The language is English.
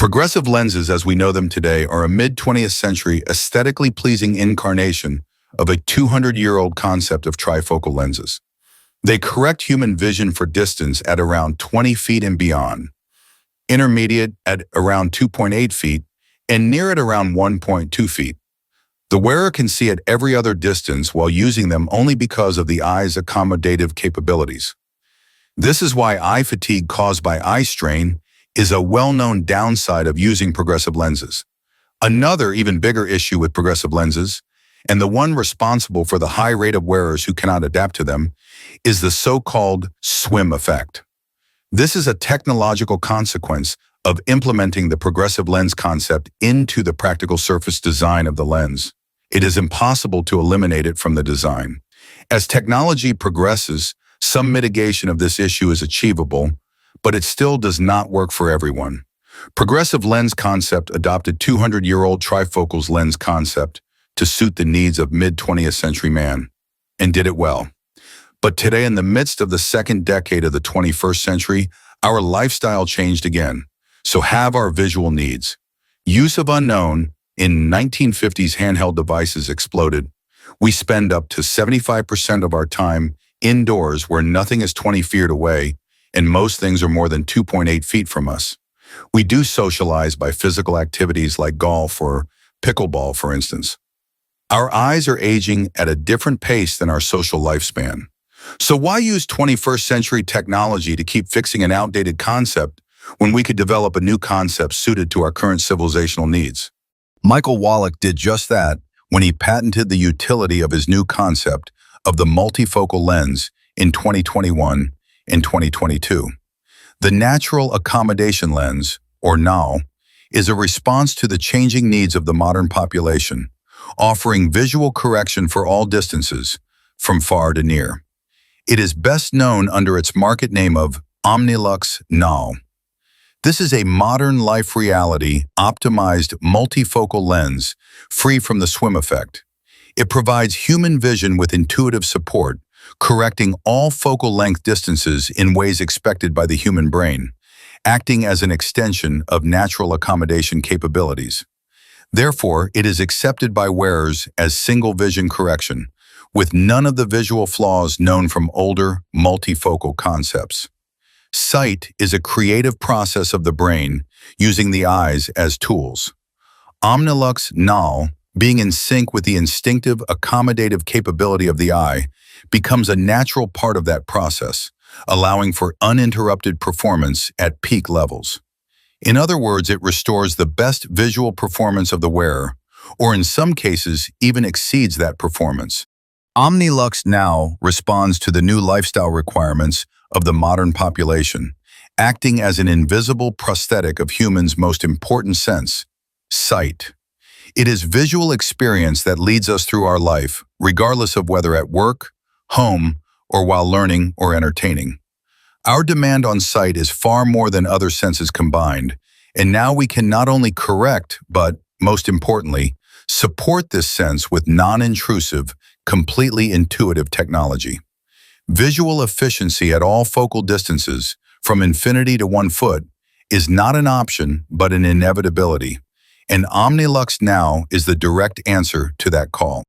Progressive lenses, as we know them today, are a mid-20th century aesthetically pleasing incarnation of a 200-year-old concept of trifocal lenses. They correct human vision for distance at around 20 feet and beyond, intermediate at around 2.8 feet, and near at around 1.2 feet. The wearer can see at every other distance while using them only because of the eye's accommodative capabilities. This is why eye fatigue caused by eye strain is a well-known downside of using progressive lenses. Another even bigger issue with progressive lenses, and the one responsible for the high rate of wearers who cannot adapt to them, is the so-called swim effect. This is a technological consequence of implementing the progressive lens concept into the practical surface design of the lens. It is impossible to eliminate it from the design. As technology progresses, some mitigation of this issue is achievable, but it still does not work for everyone. Progressive lens concept adopted 200-year-old trifocals lens concept to suit the needs of mid-20th century man, and did it well. But today, in the midst of the second decade of the 21st century, our lifestyle changed again. So have our visual needs. Use of unknown in 1950s handheld devices exploded. We spend up to 75% of our time indoors where nothing is 20 feet away, and most things are more than 2.8 feet from us. We do socialize by physical activities like golf or pickleball, for instance. Our eyes are aging at a different pace than our social lifespan. So why use 21st century technology to keep fixing an outdated concept when we could develop a new concept suited to our current civilizational needs? Michael Wallach did just that when he patented the utility of his new concept of the multifocal lens in 2021 and 2022. The Natural Accommodation Lens, or NAL, is a response to the changing needs of the modern population, offering visual correction for all distances, from far to near. It is best known under its market name of Omnilux NAL. This is a modern life reality optimized multifocal lens free from the swim effect. It provides human vision with intuitive support, correcting all focal length distances in ways expected by the human brain, acting as an extension of natural accommodation capabilities. Therefore, it is accepted by wearers as single vision correction, with none of the visual flaws known from older multifocal concepts. Sight is a creative process of the brain using the eyes as tools. Omnilux NAL, being in sync with the instinctive accommodative capability of the eye, becomes a natural part of that process, allowing for uninterrupted performance at peak levels. In other words, it restores the best visual performance of the wearer, or in some cases, even exceeds that performance. Omnilux NAL responds to the new lifestyle requirements of the modern population, acting as an invisible prosthetic of humans' most important sense, sight. It is visual experience that leads us through our life, regardless of whether at work, home, or while learning or entertaining. Our demand on sight is far more than other senses combined, and now we can not only correct, but, most importantly, support this sense with non-intrusive, completely intuitive technology. Visual efficiency at all focal distances, from infinity to 1 foot, is not an option but an inevitability, and Omnilux NAL is the direct answer to that call.